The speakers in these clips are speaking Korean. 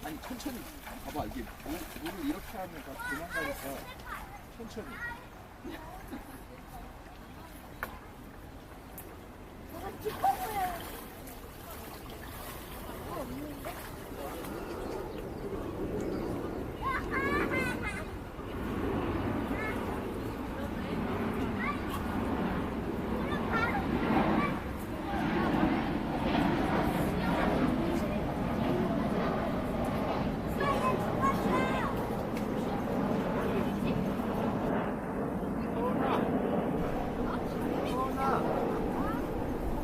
아니 천천히 봐봐. 이게 물을 이렇게 하면 다 도망가니까 천천히.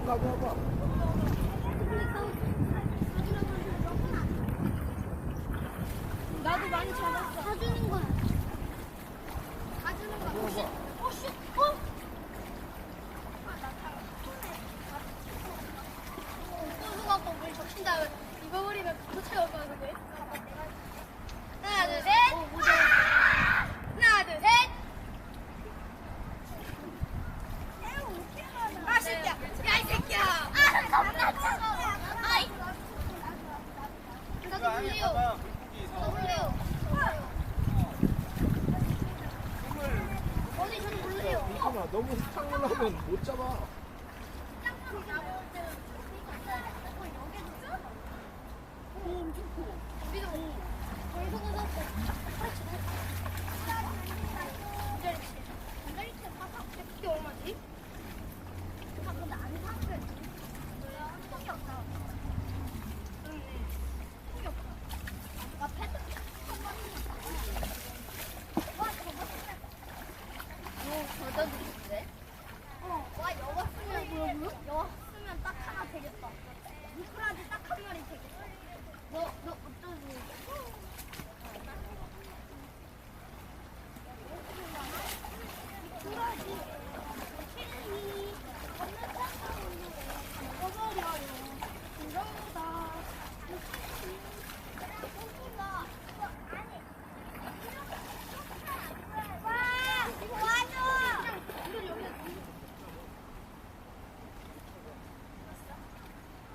가봐봐. 나도 많이 잡았어. 사주는 거야. 사주는 거야. 혹시? 혹시? 소주 갖고 물 적신 다음에 입어버리면 도착할 거 같은데. 하나, 둘, 셋. 하나, 둘, 셋. 아, 새끼야. 야, 이 새끼야. 아, 겁나 차가워. 아이. 나도 물래요. 저 물래요. 어디 저리 물래요. 잠깐만, 너무 탁 올라오면 못 잡아. 여 쓰면 딱 하나 되겠다. 미꾸라지 딱 한 마리 되겠다. 너 어쩌지? 미꾸라지, 킬리, 겁나 차가운 먹어버려요. 그러다 고기가 아니. 와, 이거 와줘.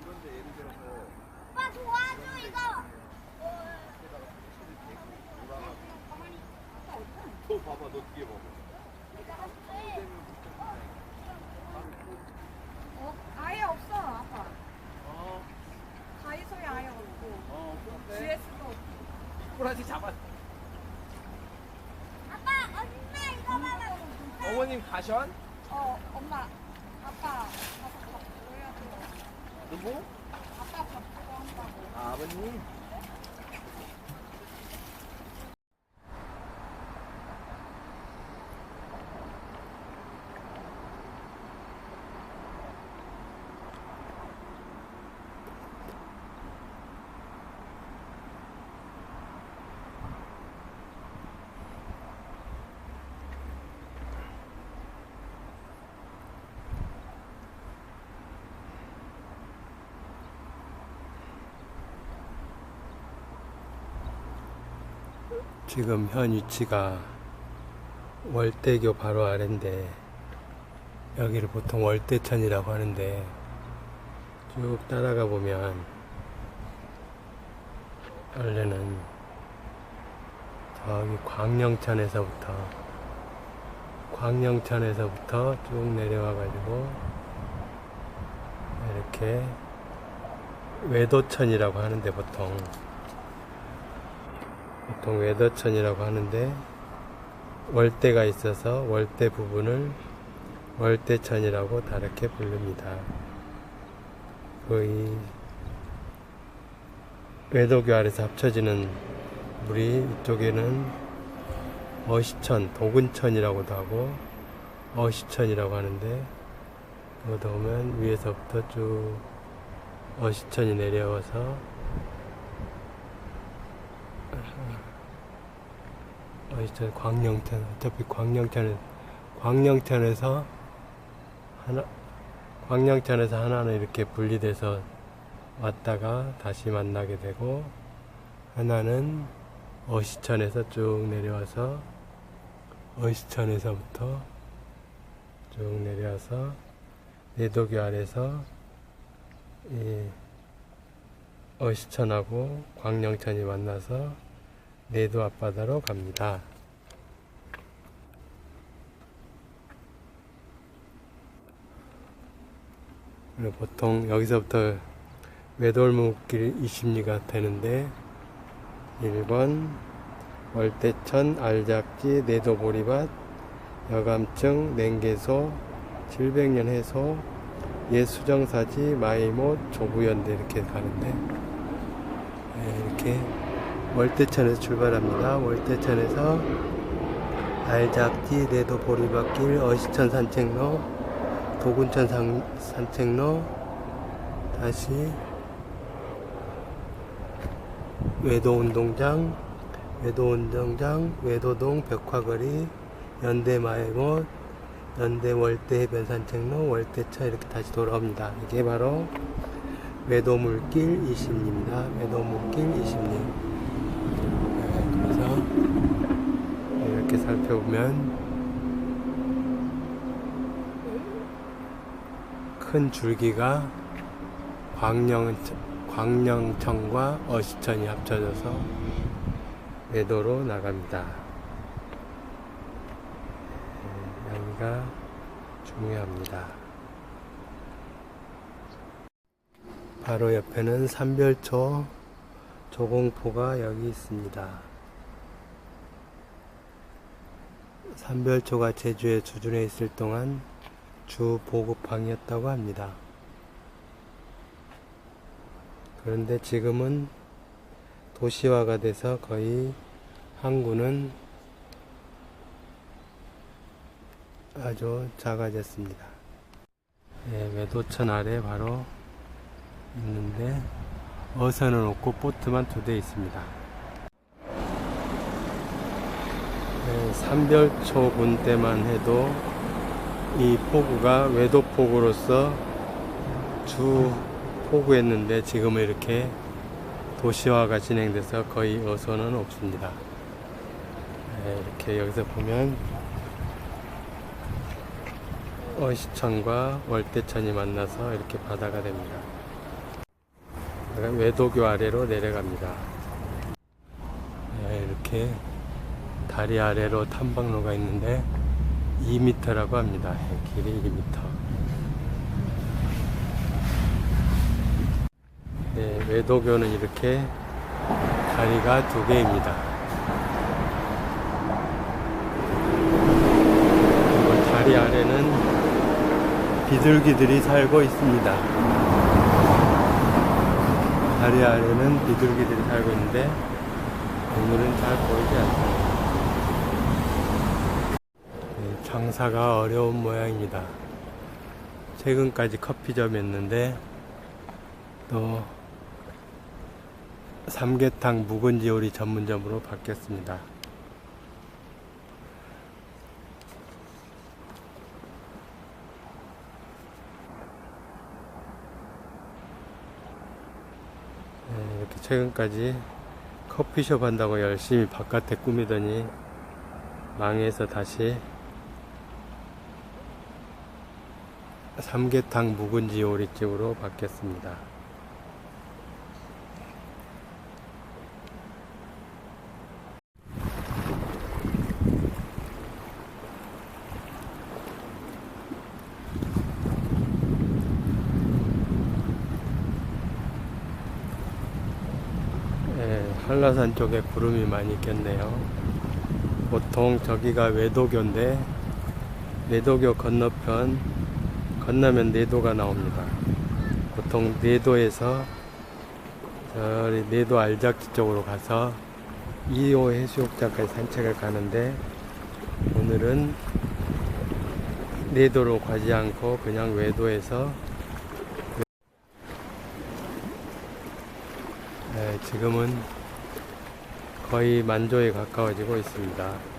그런데 예를 들어서 오빠 도와줘 이거. 또 봐봐, 너 뒤에 봐봐. 아예 없어, 아빠. 어, 다이소에 아예 없고, 그런데 GS도 없고. 꼬라지 잡았. 아빠 엄마 이거 봐봐. 어머님 가션? 엄마, 아빠 가서 밥 줘야 돼. 누구? 아빠 밥 주고 한다고. 아, 아버님. 지금 현 위치가 월대교 바로 아래인데, 여기를 보통 월대천이라고 하는데, 쭉 따라가 보면 원래는 저기 광령천에서부터 쭉 내려와 가지고 이렇게 외도천이라고 하는데, 보통 외도천이라고 하는데, 월대가 있어서 월대 부분을 월대천이라고 다르게 부릅니다. 거의 외도교 아래서 합쳐지는 물이 이쪽에는 어시천, 도근천이라고도 하고 어시천이라고 하는데, 여기 오면 위에서부터 쭉 어시천이 내려와서 어시천, 광령천, 어차피 광령천에서 하나는 이렇게 분리돼서 왔다가 다시 만나게 되고, 하나는 어시천에서 쭉 내려와서 어시천에서부터 쭉 내려와서 내도교 아래서 이 어시천하고 광령천이 만나서 내도 앞바다로 갑니다. 그리고 보통 여기서부터 외돌목길 20리가 되는데 1번 월대천, 알작지, 내도보리밭, 여감증, 냉개소, 700년 해소, 옛수정사지, 마이못, 조부연대 이렇게 가는데 이렇게 월대천에서 출발합니다. 월대천에서 알작지, 내도보리밭길, 어시천 산책로, 도군천 산책로, 다시 외도운동장, 외도동 벽화거리, 연대마이못, 연대월대 해변 산책로, 월대천 이렇게 다시 돌아옵니다. 이게 바로 외도물길 20리입니다. 외도물길 20리. 그래서 이렇게 살펴보면 큰 줄기가 광령천과 어시천이 합쳐져서 외도로 나갑니다. 여기가 중요합니다. 바로 옆에는 삼별초 조공포가 여기 있습니다. 삼별초가 제주에 주둔해 있을 동안 주 보급항이었다고 합니다. 그런데 지금은 도시화가 돼서 거의 항구는 아주 작아졌습니다. 외도천 아래 바로 있는데 어선은 없고 보트만 2대 있습니다. 삼별초군 때만 해도 이 포구가 외도포구로서 주 포구했는데 지금은 이렇게 도시화가 진행돼서 거의 어선은 없습니다. 이렇게 여기서 보면 어시천과 월대천이 만나서 이렇게 바다가 됩니다. 외도교 아래로 내려갑니다. 이렇게 다리 아래로 탐방로가 있는데 2m라고 합니다. 길이 2m. 외도교는 이렇게 다리가 2개입니다. 그리고 다리 아래는 비둘기들이 살고 있습니다. 다리 아래는 비둘기들이 살고 있는데 오늘은 잘 보이지 않습니다. 장사가 어려운 모양입니다. 최근까지 커피점이었는데 또 삼계탕 묵은지 요리 전문점으로 바뀌었습니다. 이렇게 최근까지 커피숍 한다고 열심히 바깥에 꾸미더니 망해서 다시 삼계탕 묵은지 요리집으로 바뀌었습니다. 한라산 쪽에 구름이 많이 꼈네요. 보통 저기가 외도교인데 내도교 건너면 내도가 나옵니다. 보통 내도에서 저리 내도 알작지 쪽으로 가서 2호 해수욕장까지 산책을 가는데 오늘은 내도로 가지 않고 그냥 외도에서 지금은 거의 만조에 가까워지고 있습니다.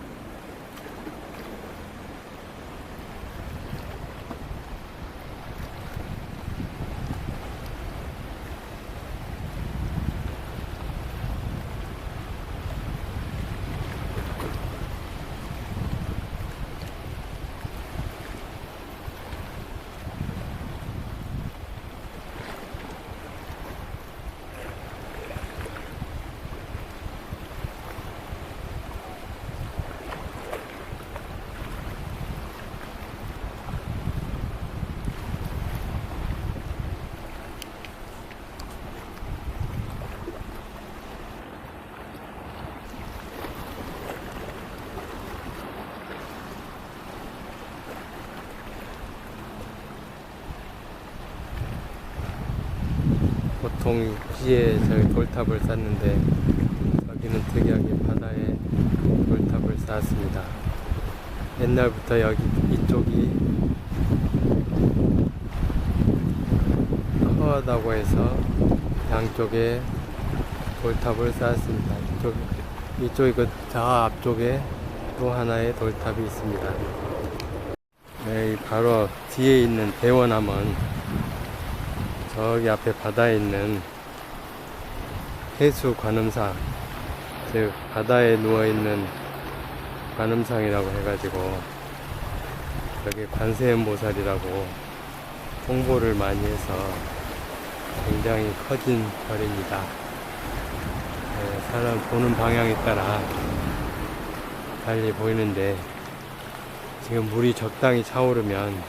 보통 시에 저희 돌탑을 쌓는데 여기는 특이하게 바다에 돌탑을 쌓았습니다. 옛날부터 여기 이쪽이 허하다고 해서 양쪽에 돌탑을 쌓았습니다. 이쪽이 저 앞쪽에 또 하나의 돌탑이 있습니다. 네, 바로 뒤에 있는 대원함은 저기 앞에 바다에 있는 해수 관음상, 즉 바다에 누워있는 관음상이라고 해가지고 여기 관세음보살이라고 홍보를 많이 해서 굉장히 커진 별입니다. 네, 사람 보는 방향에 따라 달리 보이는데 지금 물이 적당히 차오르면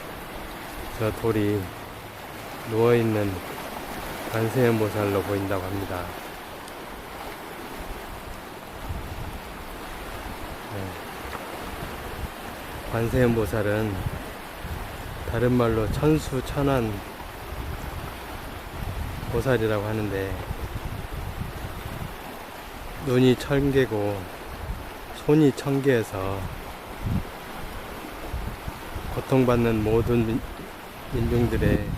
저 돌이 누워있는 관세음보살로 보인다고 합니다. 네. 관세음보살은 다른 말로 천수천안 보살이라고 하는데 눈이 1000개고 손이 1000개에서 고통받는 모든 민중들의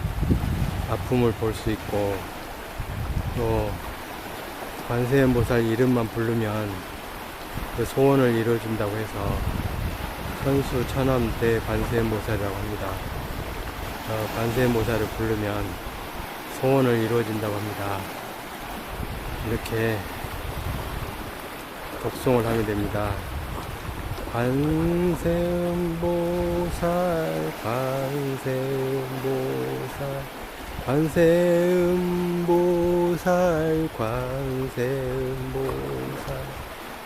아픔을 볼 수 있고 또 관세음보살 이름만 부르면 그 소원을 이루어준다고 해서 천수천암대 관세음보살이라고 합니다. 관세음보살을 부르면 소원을 이루어진다고 합니다. 이렇게 독송을 하면 됩니다. 관세음보살 관세음보살 관세음보살 관세음보살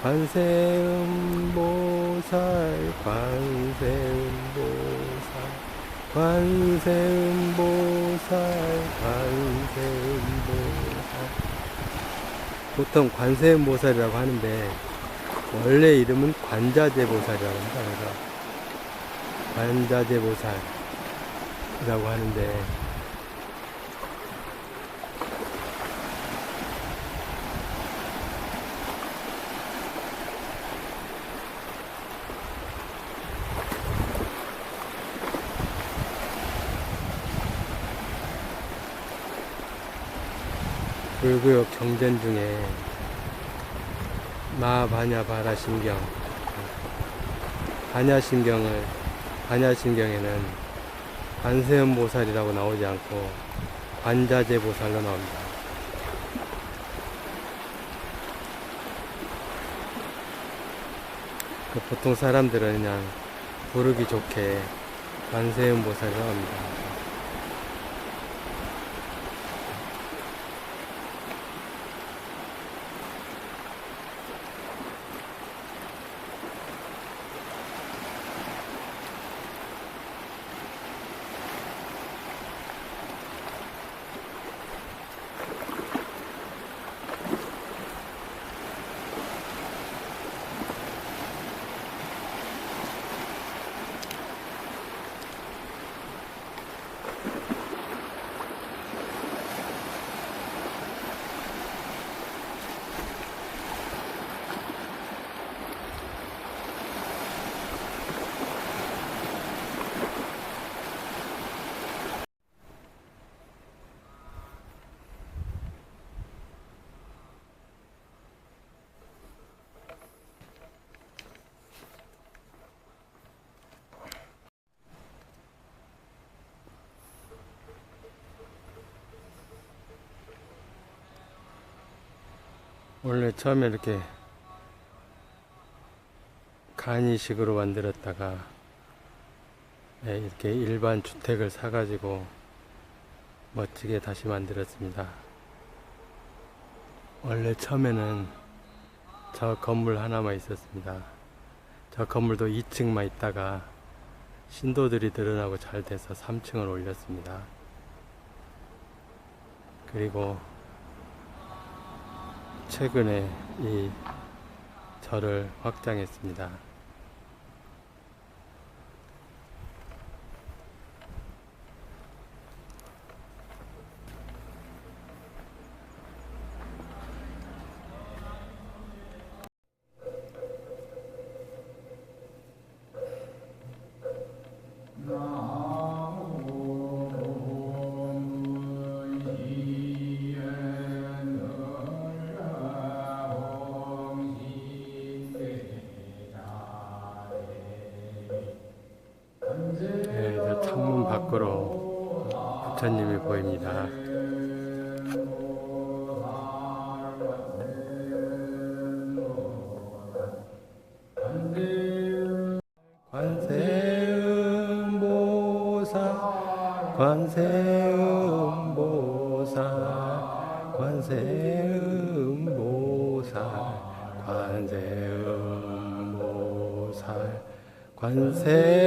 관세음보살 관세음보살 관세음보살 관세음보살. 보통 관세음보살이라고 하는데 원래 이름은 관자재보살이라고 합니다. 그래서 관자재보살이라고 하는데 불구역 경전 중에 마바냐바라신경, 바냐신경에는 관세음보살이라고 나오지 않고 관자재보살로 나옵니다. 보통 사람들은 그냥 부르기 좋게 관세음보살이라고 합니다. 원래 처음에 이렇게 간이식으로 만들었다가 이렇게 일반 주택을 사가지고 멋지게 다시 만들었습니다. 원래 처음에는 저 건물 하나만 있었습니다. 저 건물도 2층만 있다가 신도들이 늘어나고 잘 돼서 3층을 올렸습니다. 그리고 최근에 이 절을 확장했습니다. 부처님이 보입니다. 관세음보살, 관세음보살, 관세음보살, 관세음보살, 관세음보살,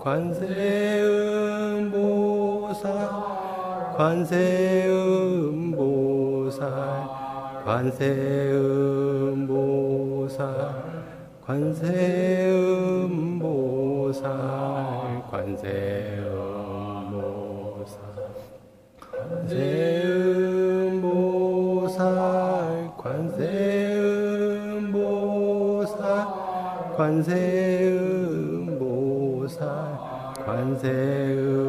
관세음보살, 관세음보살, 관세음보살, 관세음보살, 관세음보살, 관세음보살, 관세음보살, 관세음보살, 관세음.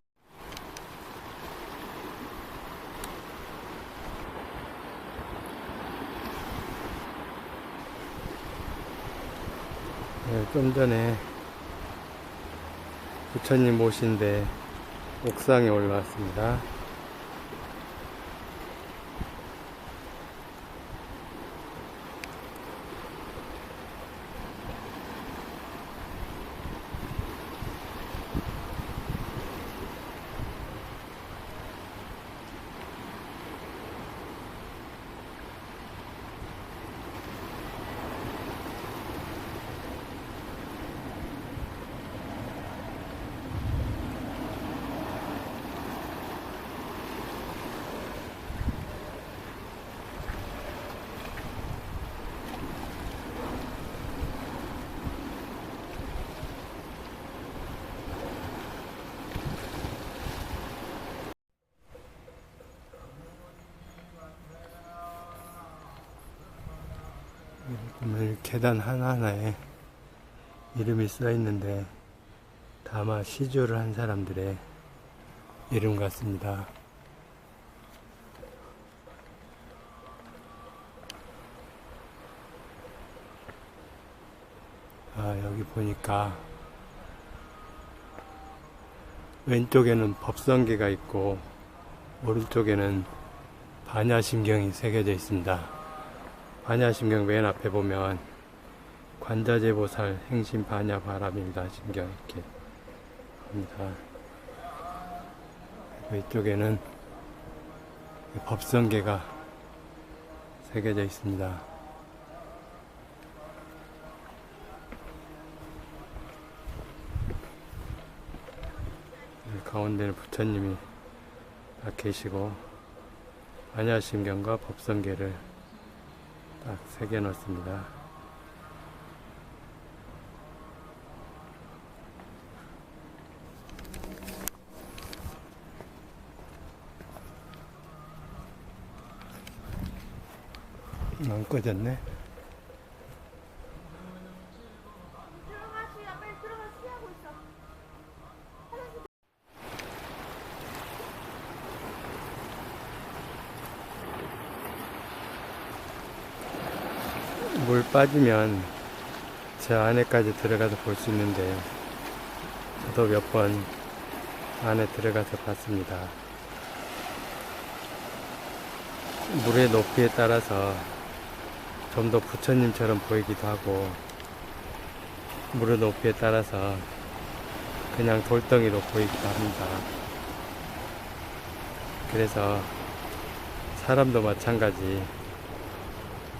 좀 전에 부처님 모신데 옥상에 올라왔습니다. 오늘 계단 하나하나에 이름이 써 있는데 다마 시주를 한 사람들의 이름 같습니다. 여기 보니까 왼쪽에는 법성계가 있고 오른쪽에는 반야심경이 새겨져 있습니다. 반야심경 맨 앞에 보면 관자재보살 행심 반야 바람입니다. 심경 이렇게 합니다. 이쪽에는 법성계가 새겨져 있습니다. 가운데는 부처님이 딱 계시고 반야심경과 법성계를 딱 새겨 놓습니다. 안 꺼졌네. 들어가시야, 빨리 들어가 쉬하고 있어. 물 빠지면 저 안에까지 들어가서 볼 수 있는데 저도 몇 번 안에 들어가서 봤습니다. 물의 높이에 따라서 좀 더 부처님처럼 보이기도 하고 물의 높이에 따라서 그냥 돌덩이로 보이기도 합니다. 그래서 사람도 마찬가지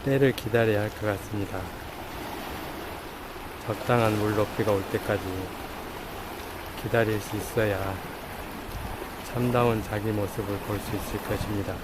때를 기다려야 할 것 같습니다. 적당한 물 높이가 올 때까지 기다릴 수 있어야 참다운 자기 모습을 볼 수 있을 것입니다.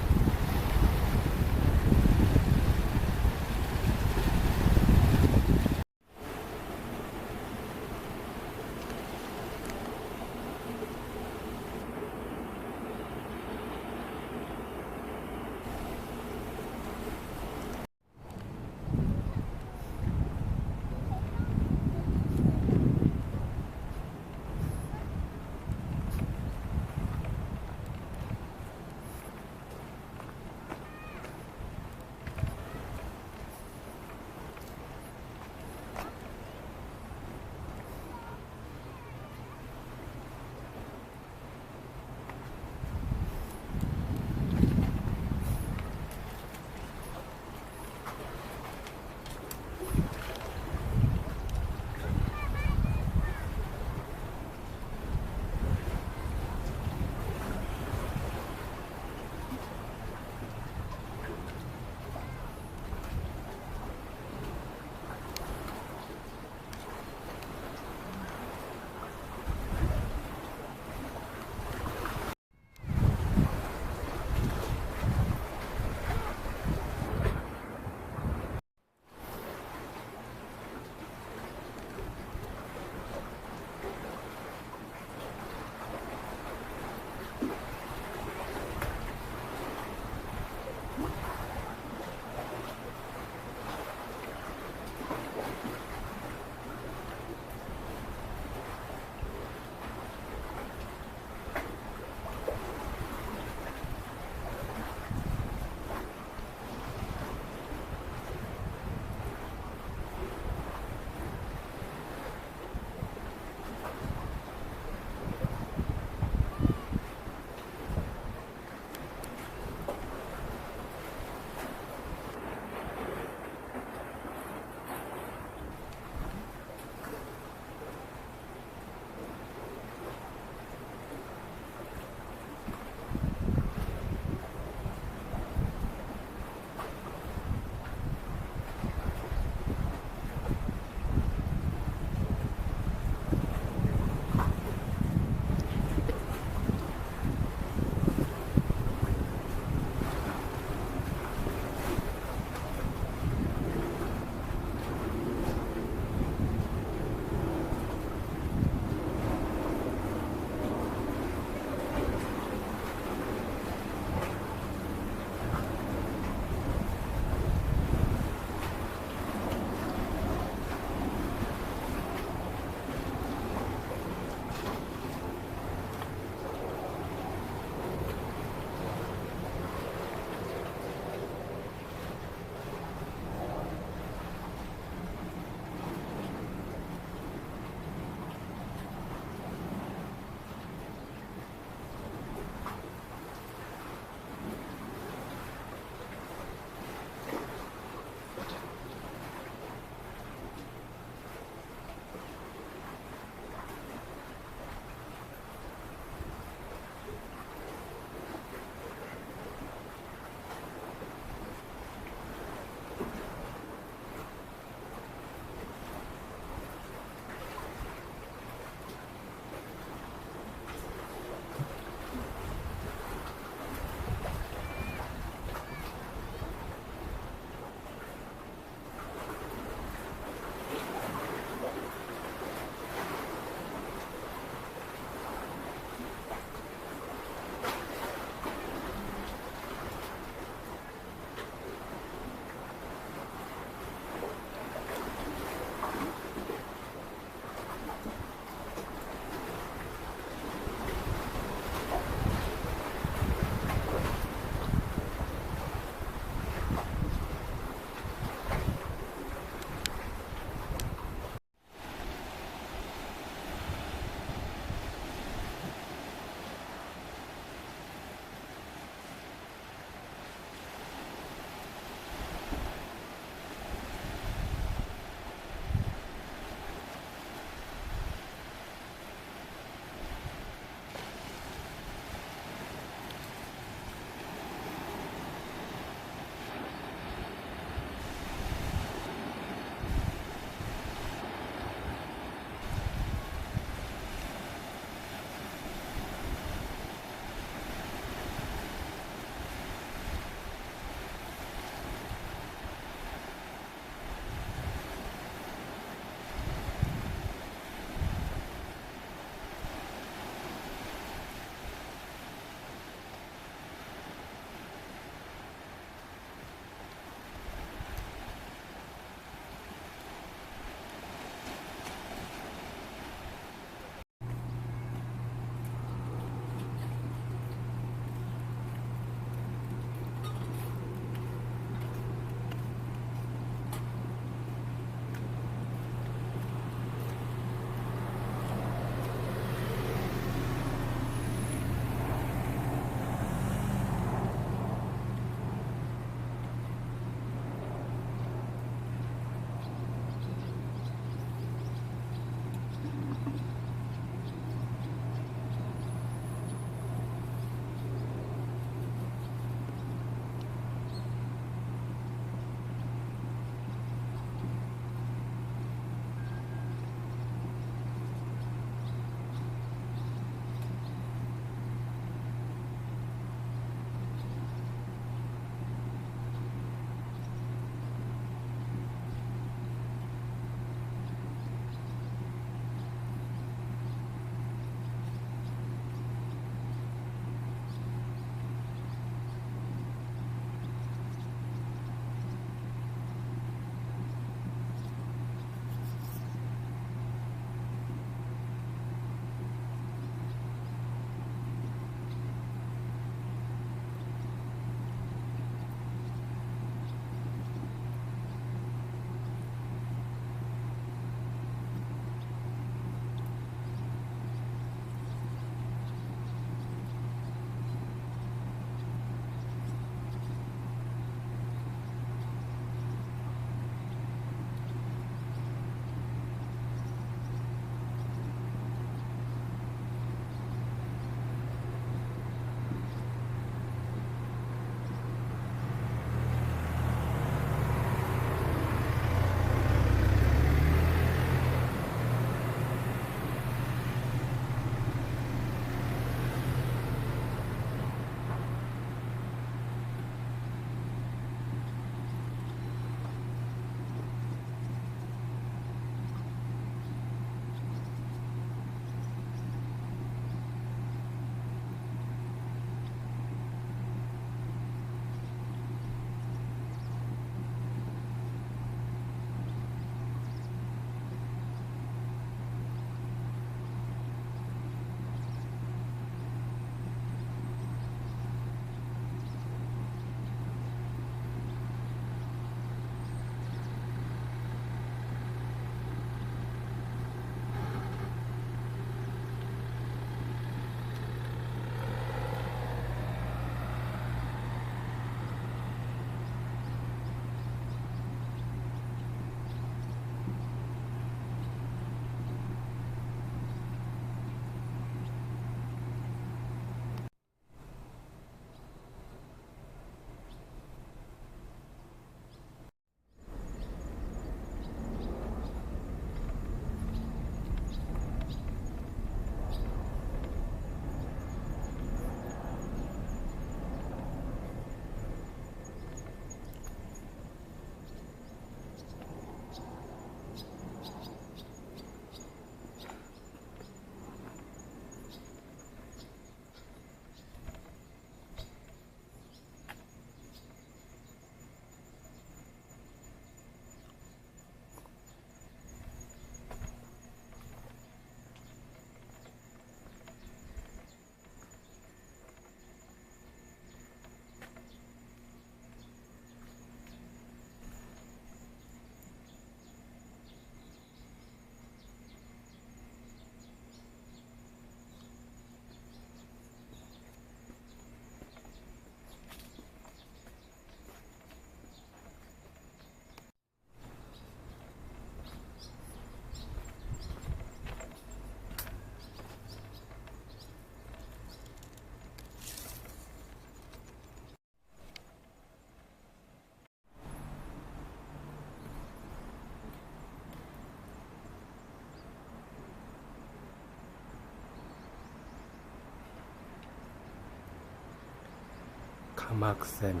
가막샘